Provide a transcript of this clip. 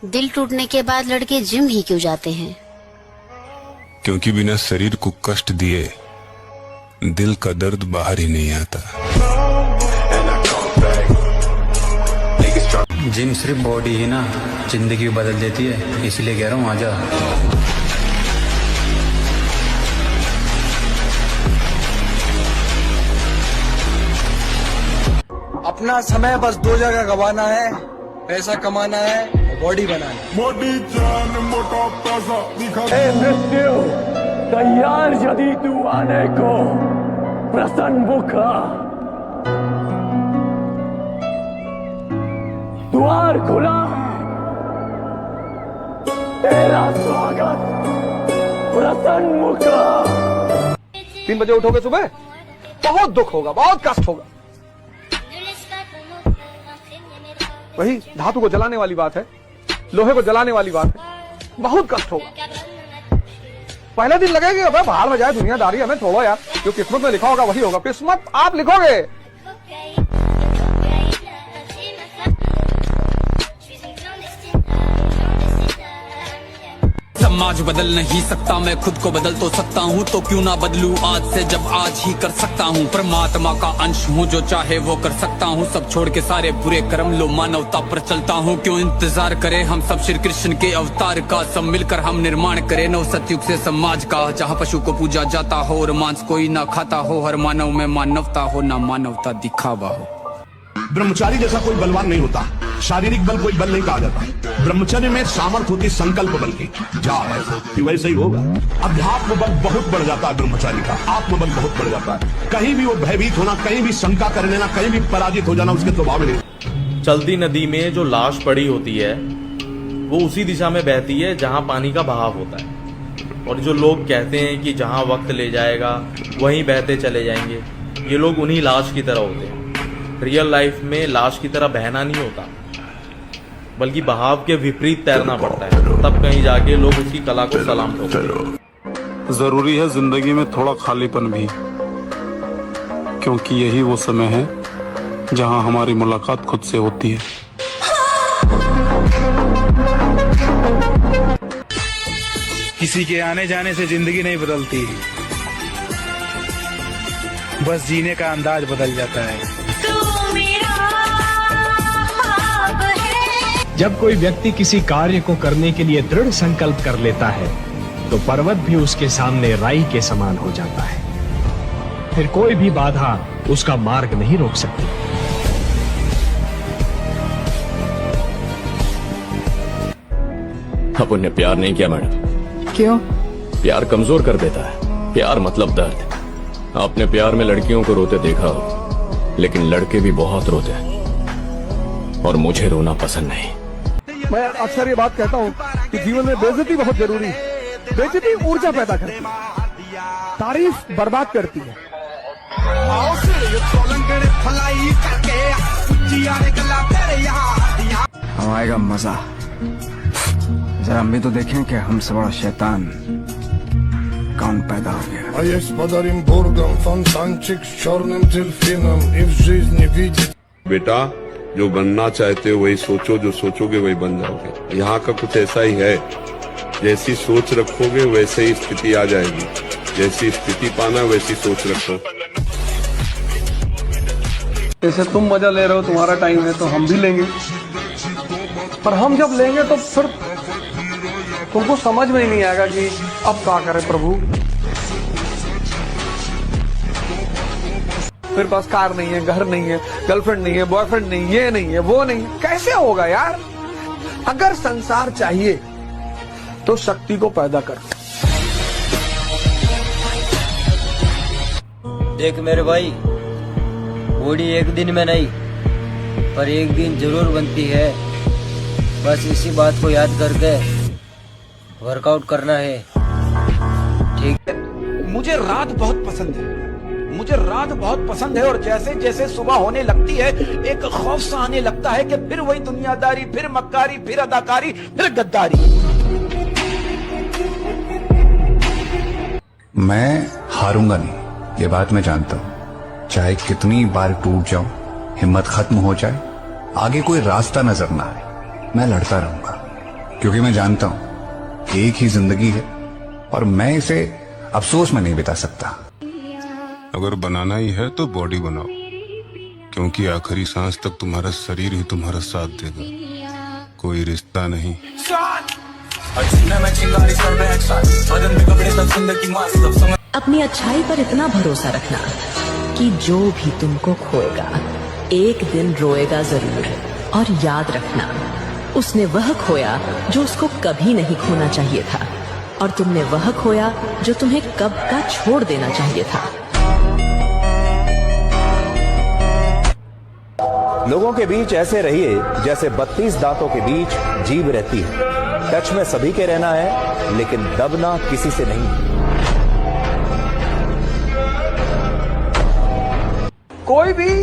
दिल टूटने के बाद लड़के जिम ही क्यों जाते हैं? क्योंकि बिना शरीर को कष्ट दिए दिल का दर्द बाहर ही नहीं आता। जिम सिर्फ बॉडी ही ना जिंदगी बदल देती है, इसलिए कह रहा हूँ आजा। अपना समय बस दो जगह गवाना है, पैसा कमाना है, बॉडी बनाना है। मोटी जान मोटा ताजा दिखा। मृत्यु तैयार यदि तू आने को, प्रसन्न मुखा द्वार खुला है, तेरा स्वागत प्रसन्न मुखा। 3 बजे उठोगे सुबह, बहुत दुख होगा, बहुत कष्ट होगा। वही धातु को जलाने वाली बात है, लोहे को जलाने वाली बात है, बहुत कष्ट होगा। पहले दिन लगेगा अबे बाहर में जाए दुनियादारी, हमें छोड़ो यार, जो किस्मत में लिखा होगा वही होगा। किस्मत आप लिखोगे। समाज बदल नहीं सकता, मैं खुद को बदल तो सकता हूँ, तो क्यों ना बदलूं आज से जब आज ही कर सकता हूँ। परमात्मा का अंश हूँ, जो चाहे वो कर सकता हूँ। सब छोड़ के सारे बुरे कर्म लो, मानवता पर चलता हूँ। क्यों इंतजार करें हम सब श्री कृष्ण के अवतार का, सब मिलकर हम निर्माण करें नव सतयुग से समाज का, जहाँ पशु को पूजा जाता हो और मांस कोई ना खाता हो। हर मानव में मानवता हो, ना मानवता दिखावा हो। ब्रह्मचारी जैसा कोई बलवान नहीं होता, शारीरिक बल कोई बल नहीं कहा जाता। ब्रह्मचर्य में सामर्थ्य होती संकल्प बल की। जा कि वैसे ही होगा। अध्यात्म बल बहुत बढ़ जाता है ब्रह्मचारी का, आत्मबल बहुत बढ़ जाता है। कहीं भी वो भयभीत होना, कहीं भी शंका कर लेना, कहीं भी पराजित हो जाना उसके स्वभाव में नहीं। चलती नदी में जो लाश पड़ी होती है वो उसी दिशा में बहती है जहां पानी का बहाव होता है। और जो लोग कहते हैं कि जहां वक्त ले जाएगा वहीं बहते चले जाएंगे, ये लोग उन्हीं लाश की तरह होते हैं। रियल लाइफ में लाश की तरह बहना नहीं होता, बल्कि बहाव के विपरीत तैरना पड़ता है, तब कहीं जाके लोग उसकी कला को सलाम ठोकते हैं। जरूरी है जिंदगी में थोड़ा खालीपन भी, क्योंकि यही वो समय है जहां हमारी मुलाकात खुद से होती है। किसी के आने जाने से जिंदगी नहीं बदलती, बस जीने का अंदाज बदल जाता है। जब कोई व्यक्ति किसी कार्य को करने के लिए दृढ़ संकल्प कर लेता है तो पर्वत भी उसके सामने राई के समान हो जाता है। फिर कोई भी बाधा उसका मार्ग नहीं रोक सकती। अपन ने प्यार नहीं किया मैडम। क्यों? प्यार कमजोर कर देता है। प्यार मतलब दर्द। आपने प्यार में लड़कियों को रोते देखा हो, लेकिन लड़के भी बहुत रोते हैं, और मुझे रोना पसंद नहीं। मैं अक्सर ये बात कहता हूँ कि जीवन में बेइज्जती बहुत जरूरी है। बेइज्जती ऊर्जा पैदा करती है, तारीफ बर्बाद करती है। आएगा मजा, जरा हम भी तो देखें कि हमसे बड़ा शैतान कौन पैदा हो गया। बेटा, जो बनना चाहते हो वही सोचो, जो सोचोगे वही बन जाओगे। यहाँ का कुछ ऐसा ही है, जैसी सोच रखोगे वैसे ही स्थिति आ जाएगी। जैसी स्थिति पाना वैसी सोच रखो। जैसे तुम मजा ले रहे हो, तुम्हारा टाइम है तो हम भी लेंगे, पर हम जब लेंगे तो फिर तुमको समझ में ही नहीं आएगा कि अब क्या करें प्रभु। मेरे पास कार नहीं है, घर नहीं है, गर्लफ्रेंड नहीं है, बॉयफ्रेंड नहीं, ये नहीं है, वो नहीं है, कैसे होगा यार? अगर संसार चाहिए तो शक्ति को पैदा कर। देख मेरे भाई, बॉडी एक दिन में नहीं पर एक दिन जरूर बनती है। बस इसी बात को याद करके वर्कआउट करना है, ठीक है? मुझे रात बहुत पसंद है, मुझे रात बहुत पसंद है। और जैसे जैसे सुबह होने लगती है एक खौफ सा आने लगता है कि फिर वही दुनियादारी, फिर मक्कारी, फिर अदाकारी, फिर गद्दारी। मैं हारूंगा नहीं, ये बात मैं जानता हूँ। चाहे कितनी बार टूट जाऊं, हिम्मत खत्म हो जाए, आगे कोई रास्ता नजर ना आए, मैं लड़ता रहूंगा। क्योंकि मैं जानता हूं एक ही जिंदगी है और मैं इसे अफसोस में नहीं बिता सकता। अगर बनाना ही है तो बॉडी बनाओ, क्योंकि आखिरी सांस तक तुम्हारा शरीर ही तुम्हारा साथ देगा, कोई रिश्ता नहीं। अपनी अच्छाई पर इतना भरोसा रखना कि जो भी तुमको खोएगा एक दिन रोएगा जरूर, और याद रखना उसने वह खोया जो उसको कभी नहीं खोना चाहिए था, और तुमने वह खोया जो तुम्हें कब का छोड़ देना चाहिए था। लोगों के बीच ऐसे रहिए जैसे 32 दांतों के बीच जीभ रहती है। टच में सभी के रहना है, लेकिन दबना किसी से नहीं। कोई भी